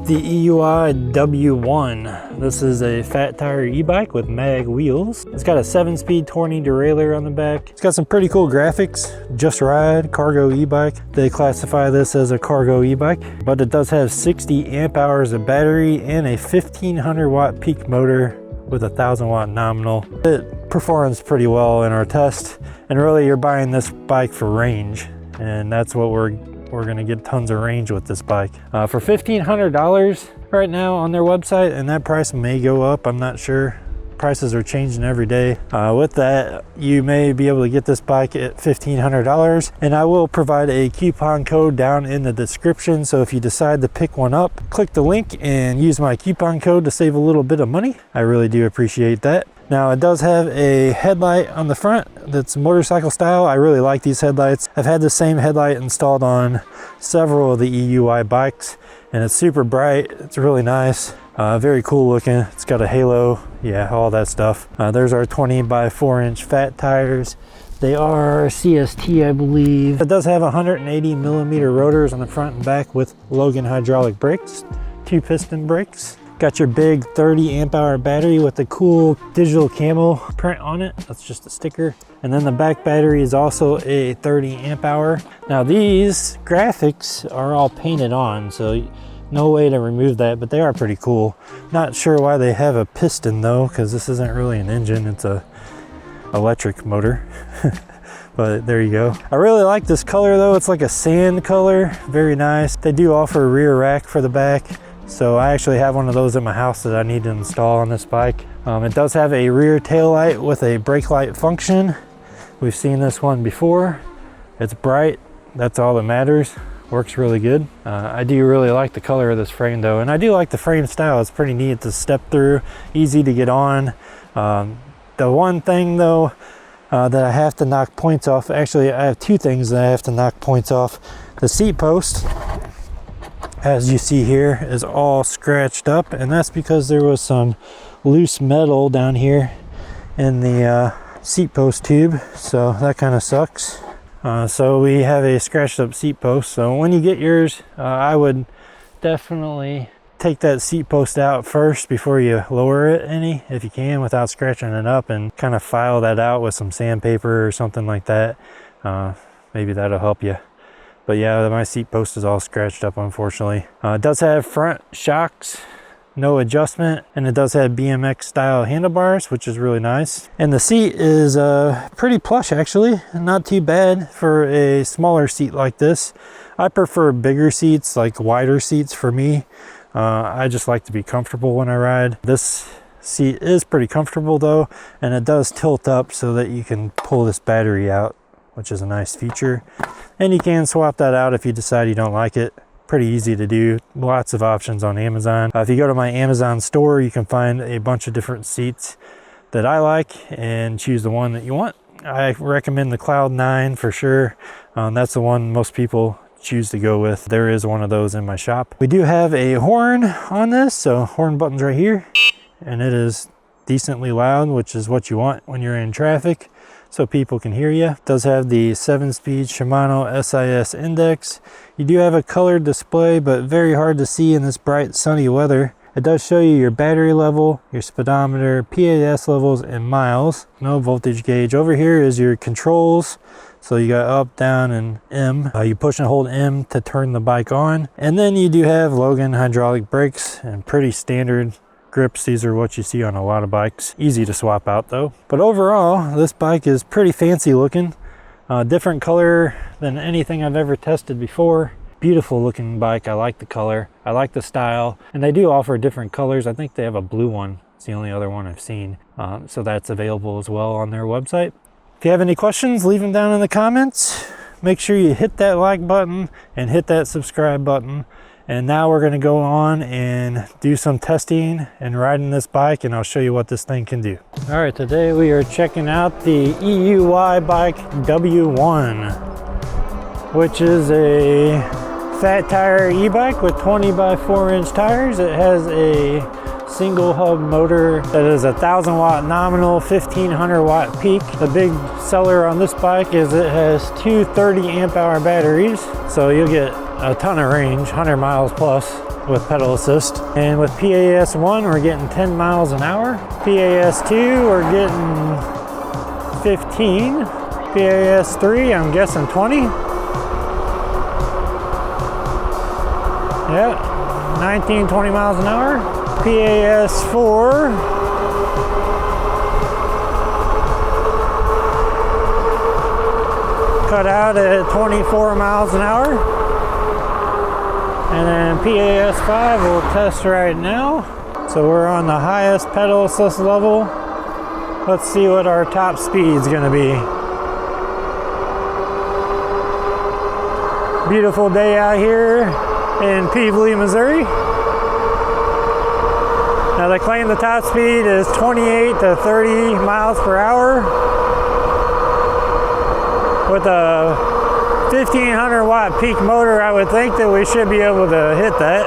the EUY W1. This is a fat tire e-bike with mag wheels. It's got a 7-speed tourney derailleur on the back. It's got some pretty cool graphics. Just Ride cargo e-bike. They classify this as a cargo e-bike, but it does have 60 amp hours of battery and a 1500 watt peak motor with a 1000 watt nominal. It performs pretty well in our test, and really you're buying this bike for range, and that's what we're gonna get tons of range with this bike. For $1,500 right now on their website, and that price may go up, I'm not sure. Prices are changing every day. With that, you may be able to get this bike at $1,500, and I will provide a coupon code down in the description. So if you decide to pick one up, click the link and use my coupon code to save a little bit of money. I really do appreciate that. Now it does have a headlight on the front that's motorcycle style. I really like these headlights. I've had the same headlight installed on several of the EUY bikes, and it's super bright. It's really nice. Very cool looking. It's got a halo, yeah, all that stuff. There's our 20 by 4 inch fat tires. They are CST, I believe. It does have 180 millimeter rotors on the front and back with Logan hydraulic brakes, 2 piston brakes. Got your big 30 amp hour battery with the cool digital camo print on it. That's just a sticker. And then the back battery is also a 30 amp hour. Now these graphics are all painted on, so no way to remove that, but they are pretty cool. Not sure why they have a piston though, because this isn't really an engine, it's a electric motor. But there you go. I really like this color though. It's like a sand color, very nice. They do offer a rear rack for the back, so I actually have one of those at my house that I need to install on this bike. It does have a rear tail light with a brake light function. We've seen this one before. It's bright, that's all that matters. Works really good. I do really like the color of this frame though, and I do like the frame style. It's pretty neat. It's a Step-Thru, easy to get on. The one thing though that I have to knock points off, actually I have 2 things that I have to knock points off. The seat post, as you see here, is all scratched up, and that's because there was some loose metal down here in the seat post tube, so that kind of sucks. So we have a scratched up seat post. So when you get yours, I would definitely take that seat post out first before you lower it any, if you can, without scratching it up, and kind of file that out with some sandpaper or something like that. Maybe that'll help you. But yeah, my seat post is all scratched up, unfortunately. It does have front shocks, no adjustment, and it does have BMX style handlebars, which is really nice. And the seat is pretty plush actually, not too bad for a smaller seat like this. I prefer bigger seats, like wider seats for me. I just like to be comfortable when I ride. This seat is pretty comfortable though, and it does tilt up so that you can pull this battery out, which is a nice feature. And you can swap that out if you decide you don't like it. Pretty easy to do. Lots of options on Amazon. If you go to my Amazon store, you can find a bunch of different seats that I like and choose the one that you want. I recommend the Cloud 9 for sure. That's the one most people choose to go with. There is one of those in my shop. We do have a horn on this, so horn button's right here, and it is decently loud, which is what you want when you're in traffic, so people can hear you. It does have the 7-speed Shimano SIS index. You do have a colored display, but very hard to see in this bright sunny weather. It does show you your battery level, your speedometer, PAS levels, and miles. No voltage gauge. Over here is your controls. So you got up, down, and M. You push and hold M to turn the bike on. And then you do have Logan hydraulic brakes and pretty standard grips. These are what you see on a lot of bikes. Easy to swap out though. But overall, this bike is pretty fancy looking. Different color than anything I've ever tested before. Beautiful looking bike. I like the color. I like the style. And they do offer different colors. I think they have a blue one. It's the only other one I've seen. So that's available as well on their website. If you have any questions, leave them down in the comments. Make sure you hit that like button and hit that subscribe button. And now we're going to go on and do some testing and riding this bike, and I'll show you what this thing can do. All right, today we are checking out the Euybike W1, which is a fat tire e-bike with 20 by 4 inch tires. It has a single hub motor that is 1000 watt nominal, 1500 watt peak. The big seller on this bike is it has 2 30 amp hour batteries, so you'll get a ton of range, 100 miles plus with pedal assist. And with PAS 1, we're getting 10 miles an hour. PAS 2, we're getting 15. PAS 3, I'm guessing 20. Yeah, 19, 20 miles an hour. PAS 4, cut out at 24 miles an hour. And then PAS 5 we'll test right now. So we're on the highest pedal assist level. Let's see what our top speed's gonna be. Beautiful day out here in Peevely, Missouri. Now they claim the top speed is 28 to 30 miles per hour. With a 1500 watt peak motor, I would think that we should be able to hit that.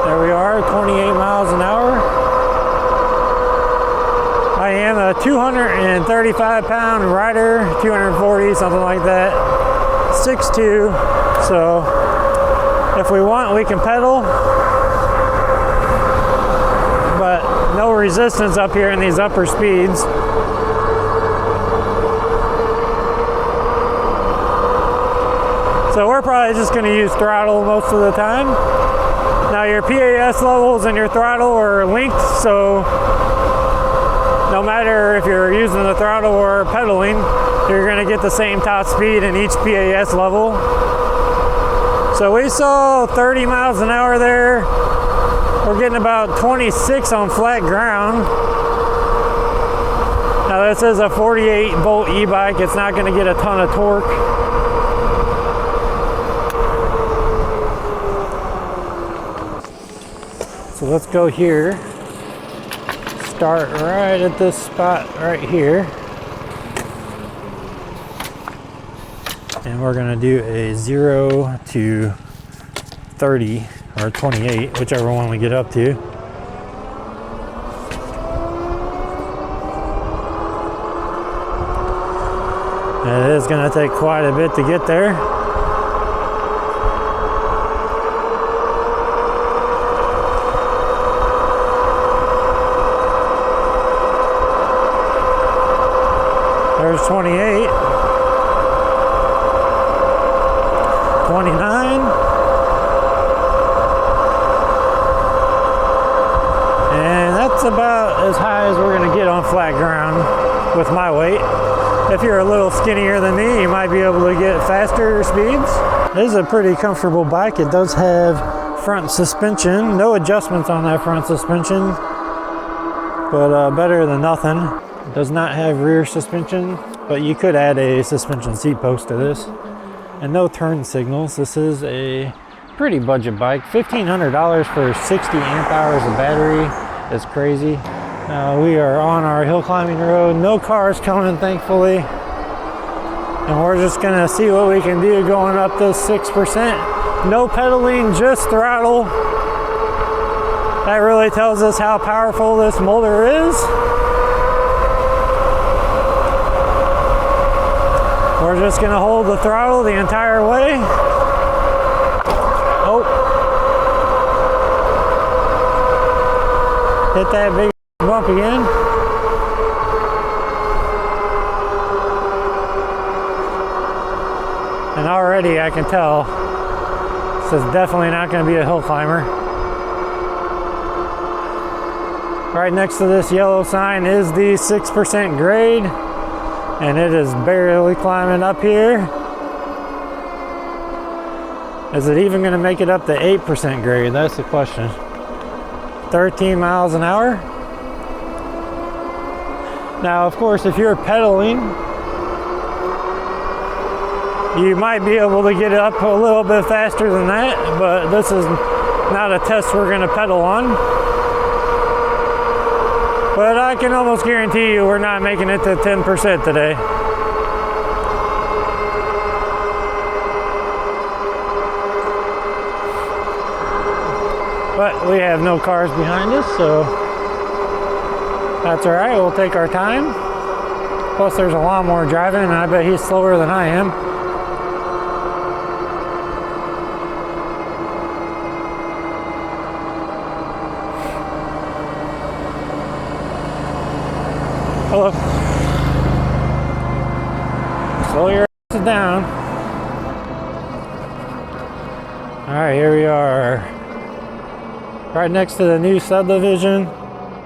There we are, 28 miles an hour. I am a 235 pound rider, 240, something like that. 6'2", so if we want, we can pedal. But no resistance up here in these upper speeds. So we're probably just going to use throttle most of the time. Now your PAS levels and your throttle are linked, so no matter if you're using the throttle or pedaling, you're going to get the same top speed in each PAS level. So we saw 30 miles an hour there. We're getting about 26 on flat ground. Now this is a 48 volt e-bike. It's not going to get a ton of torque. So let's go here. Start right at this spot right here. And we're going to do a 0 to 30. Or 28, whichever one we get up to. And it is going to take quite a bit to get there. There's 28. 29. That's about as high as we're going to get on flat ground with my weight. If you're a little skinnier than me, you might be able to get faster speeds. This is a pretty comfortable bike. It does have front suspension. No adjustments on that front suspension, but better than nothing. It does not have rear suspension, but you could add a suspension seat post to this. And no turn signals. This is a pretty budget bike. $1,500 for 60 amp hours of battery. It's crazy. We are on our hill climbing road. No cars coming, thankfully. And we're just gonna see what we can do going up this 6%. No pedaling, just throttle. That really tells us how powerful this motor is. We're just gonna hold the throttle the entire way. Oh. Hit that big bump again. And already I can tell this is definitely not going to be a hill climber. Right next to this yellow sign is the 6% grade, and it is barely climbing up here. Is it even going to make it up to 8% grade? That's the question. 13 miles an hour. Now, of course, if you're pedaling, you might be able to get it up a little bit faster than that, but this is not a test we're going to pedal on. But I can almost guarantee you we're not making it to 10% today. But we have no cars behind us, so that's all right. We'll take our time. Plus, there's a lawnmower driving, and I bet he's slower than I am. Hello. Slow your ass down. All right, here we are. Right next to the new subdivision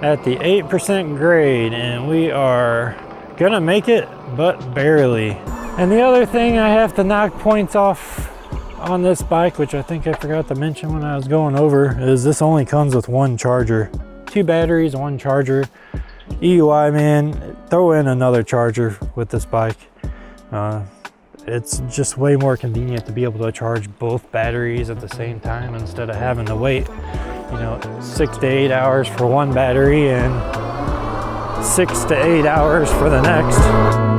at the 8% grade, and we are gonna make it, but barely. And the other thing I have to knock points off on this bike, which I think I forgot to mention when I was going over, is this only comes with one charger. 2 batteries, 1 charger. EUY, man, throw in another charger with this bike. It's just way more convenient to be able to charge both batteries at the same time instead of having to wait, you know, 6 to 8 hours for one battery and 6 to 8 hours for the next.